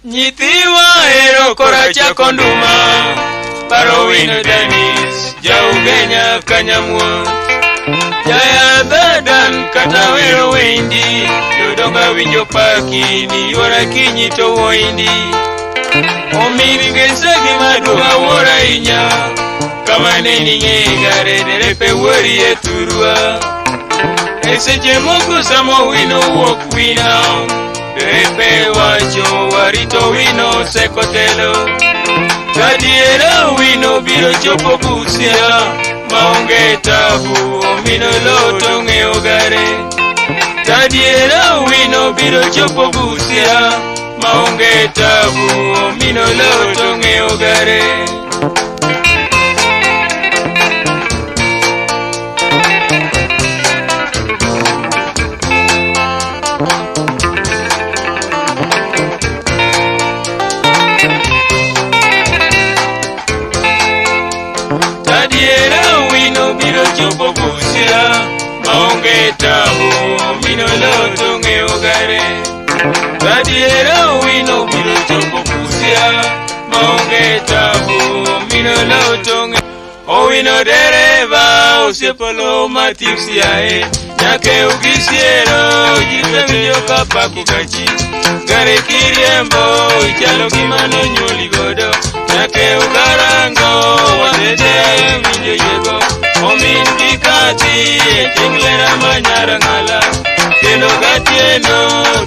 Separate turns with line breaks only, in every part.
Nyithiwa ero koracha konduma paro Owino Dennis jaugenya kanyamwo jaya dadan kata wero wendi yodonga winjo paki ni yora kinyi to woindi omiri gesagi maduga wora inya kama neni ngegare derepe wori eturua eseche moko samo Owino wuok wina derepe wacho warito Owino sekotelo kadiera Owino biro chopo busia maonge tabu omino loto ng'eyo gare kadiera Owino biro chopo busia maonge tabu omino loto ng'eyo gare Owino biro chopo busia maonge tabu omino loto ng'eyo gare kadiera Owino biro chopo busia maonge tabu omino loto ng'eyo Owino dereva osiepolo matipsiae nyake ugisiero jitewinjo kapaku kachi gare kiriembo chalo gimano nyuoli godo nyake ugarango wadede winjo yego omin kikati etinglera manyara ngala kendo gatieno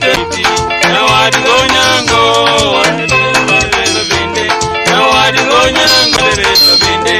teti nawadgo nyango dereva bende nawadgo nyango dereva bende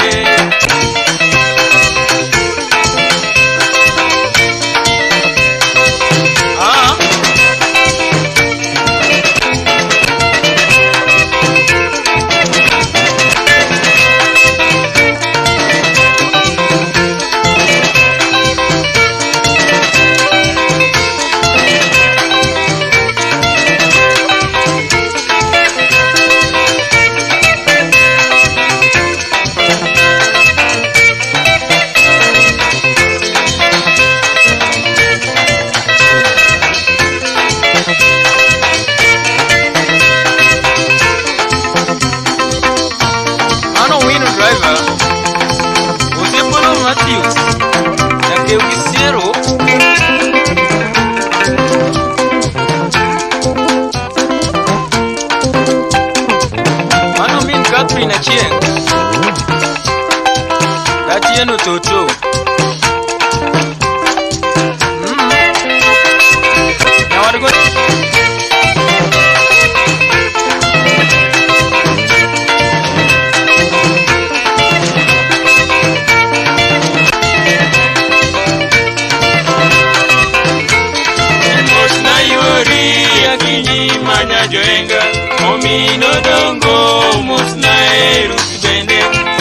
Gatieno toto nawadgo mosna yori akinyi manya joenga omino dongo mosna eru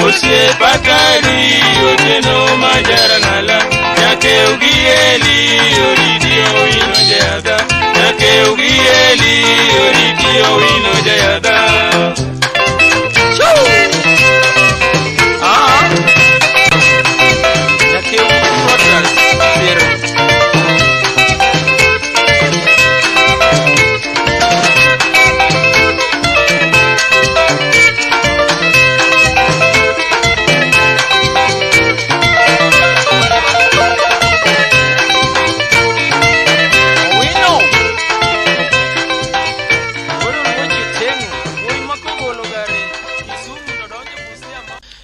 osie pakari oteno majara ngala nyake ugieli oridi Owino jayada nyake ugieli oridi Owino jayada nyake ugieli zero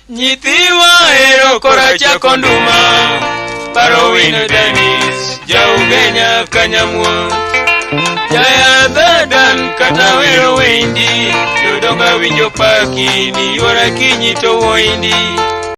Nyithiwa ero koracha konduma paro Owino Dennis jaugenya kanyamwo jaya dadan kata wero wendi yodonga winjo paki ni yora kinyi to woindi